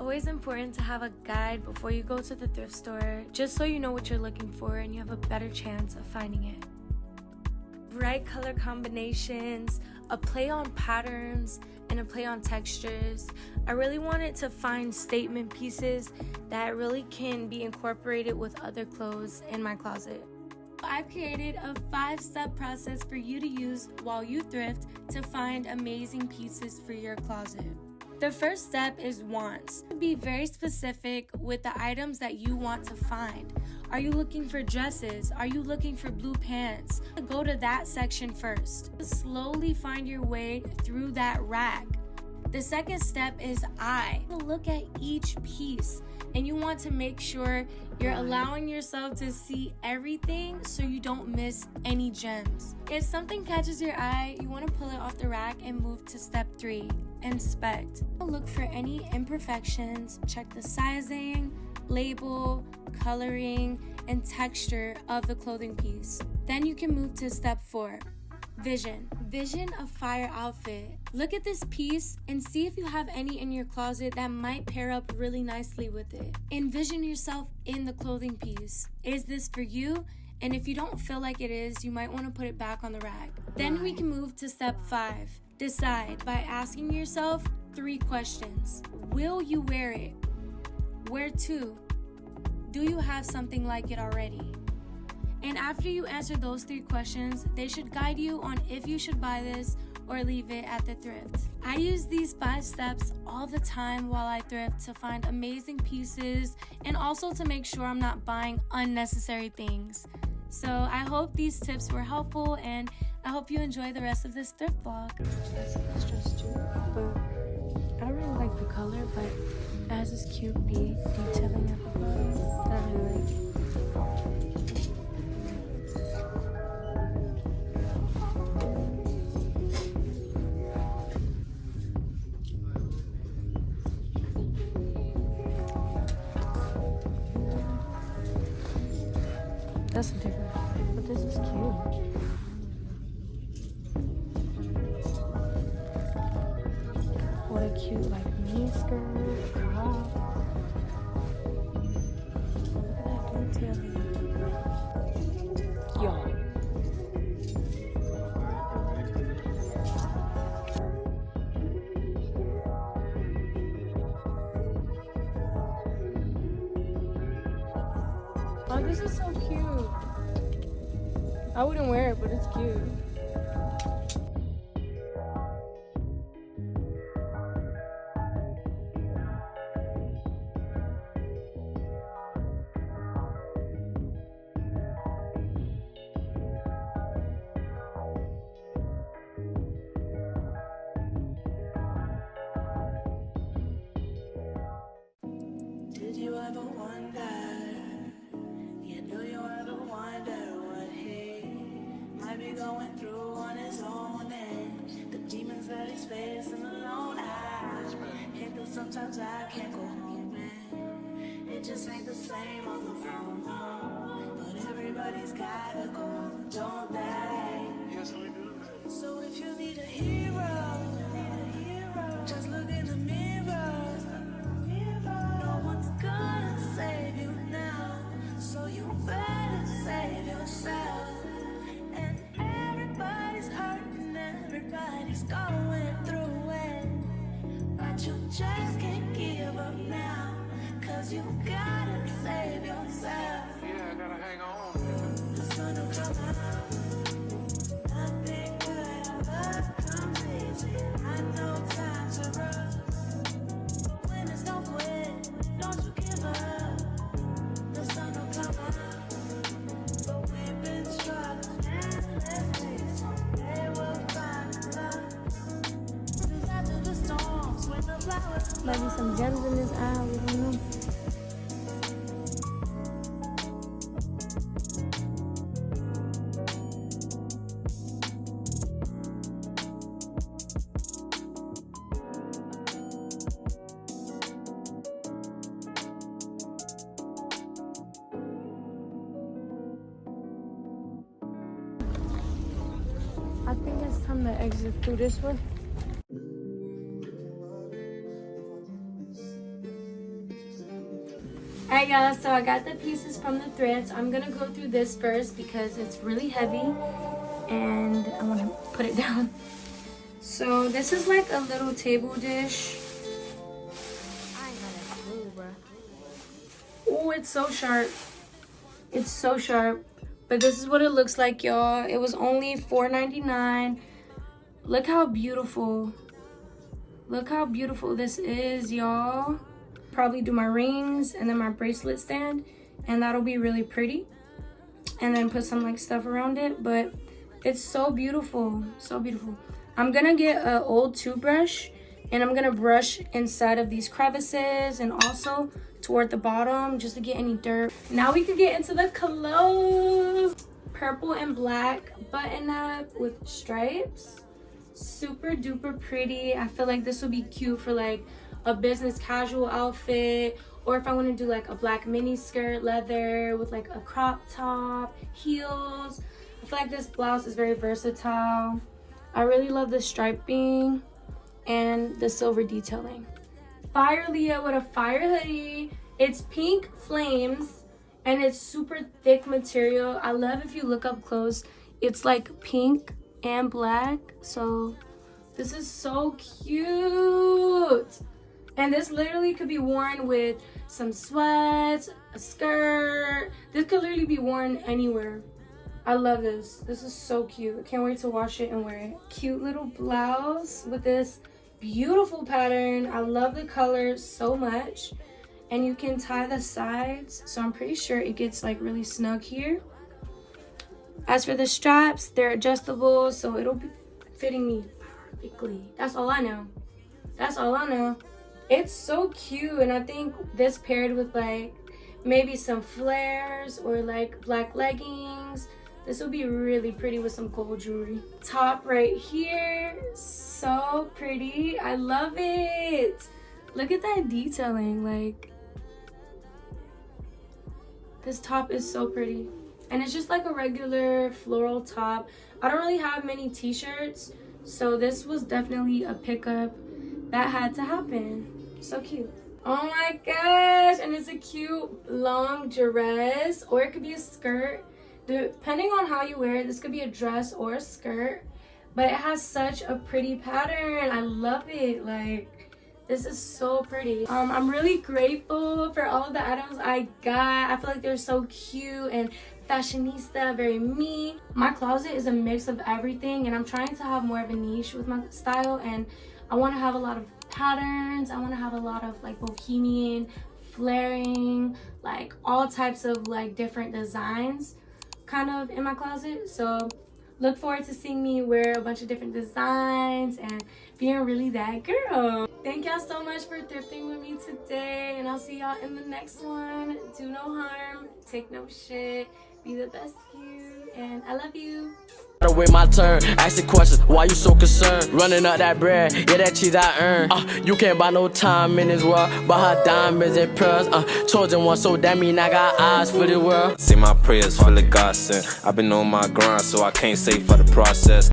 always important to have a guide before you go to the thrift store, just so you know what you're looking for and you have a better chance of finding it. Bright color combinations, a play on patterns, and a play on textures. I really wanted to find statement pieces that really can be incorporated with other clothes in my closet. I've created a 5-step process for you to use while you thrift to find amazing pieces for your closet. The first step is wants. Be very specific with the items that you want to find. Are you looking for dresses? Are you looking for blue pants? Go to that section first. Slowly find your way through that rack. The second step is I. Look at each piece, and you want to make sure you're allowing yourself to see everything so you don't miss any gems. If something catches your eye, you want to pull it off the rack and move to step 3, inspect. Look for any imperfections, check the sizing, label, coloring, and texture of the clothing piece. Then you can move to step 4, vision. Vision a fire outfit. Look at this piece and see if you have any in your closet that might pair up really nicely with it. Envision yourself in the clothing piece. Is this for you? And if you don't feel like it is, you might want to put it back on the rack. Then we can move to step 5. Decide by asking yourself 3 questions. Will you wear it? Where to? Do you have something like it already? And after you answer those 3 questions, they should guide you on if you should buy this or leave it at the thrift. I use these 5 steps all the time while I thrift to find amazing pieces and also to make sure I'm not buying unnecessary things. So I hope these tips were helpful, and I hope you enjoy the rest of this thrift vlog. It's just too, but I don't really like the color, but it has this cute bead detailing at the bottom that I really like. That's a different one, but this is cute. What a cute, like, mini skirt, top. Look at that detailing. Yo. Oh, this is so cute. I wouldn't wear it, but it's cute. Did you ever wonder? Yeah, do you ever wonder what he might be going through on his own end? The demons that he's facing alone. I hate that sometimes I can't go home, and it just ain't the same on the phone. But everybody's gotta go, don't they? Yes, we do. So if you need a hero, just look in the mirror. No one's gonna save you now, so you better save yourself. And everybody's hurting, everybody's going through it, but you just can't give up now, cause you gotta save yourself. Yeah, I gotta hang on. The sun will come out, nothing good ever comes easy. I know times are rough, but when it's don't quit, don't you give up. The sun will come out, but we've been struggling endlessly. They will find love, 'cause after the storms, when the flowers Might be some gems in this aisle, we don't know. I think it's time to exit through this way. Alright y'all, so I got the pieces from the thrift. I'm gonna go through this first because it's really heavy and I want to put it down. So this is like a little table dish. I ain't got a clue, bro. Oh, it's so sharp. It's so sharp. But this is what it looks like, y'all. It was only $4.99. Look how beautiful. Look how beautiful this is, y'all. Probably do my rings and then my bracelet stand, and that'll be really pretty. And then put some like stuff around it, but it's so beautiful, so beautiful. I'm gonna get an old toothbrush and I'm gonna brush inside of these crevices and also toward the bottom just to get any dirt. Now we could get into the clothes. Purple and black button up with stripes. Super duper pretty. I feel like this would be cute for like a business casual outfit, or if I want to do like a black mini skirt leather with like a crop top, heels. I feel like this blouse is very versatile. I really love the striping and the silver detailing. PYRLIA with a fire hoodie. It's pink flames and it's super thick material. I love if you look up close, it's like pink and black. So this is so cute. And this literally could be worn with some sweats, a skirt. This could literally be worn anywhere. I love this. This is so cute. I can't wait to wash it and wear it. Cute little blouse with this beautiful pattern. I love the color so much. And you can tie the sides. So I'm pretty sure it gets like really snug here. As for the straps, they're adjustable. So it'll be fitting me perfectly. That's all I know. That's all I know. It's so cute. And I think this paired with like maybe some flares or like black leggings. This will be really pretty with some gold jewelry. Top right here, so pretty. I love it. Look at that detailing. Like, this top is so pretty. And it's just like a regular floral top. I don't really have many t-shirts, so this was definitely a pickup that had to happen. So cute. Oh my gosh, and it's a cute long dress, or it could be a skirt. Depending on how you wear it, this could be a dress or a skirt, but it has such a pretty pattern. I love it. Like, this is so pretty. I'm really grateful for all of the items I got. I feel like they're so cute and fashionista, very me. My closet is a mix of everything, and I'm trying to have more of a niche with my style, and I want to have a lot of patterns. I want to have a lot of like bohemian flaring, like all types of like different designs kind of in my closet. So look forward to seeing me wear a bunch of different designs and being really that girl. Thank y'all so much for thrifting with me today, and I'll see y'all in the next one. Do no harm, take no shit, be the best you, and I love you. Wait my turn, ask the questions, why you so concerned? Running up that bread, yeah, that cheese I earned. You can't buy no time in this world, buy her diamonds and pearls. Chosen one, so that mean I got eyes for the world. See my prayers full of gossip. I've been on my grind, so I can't say for the process.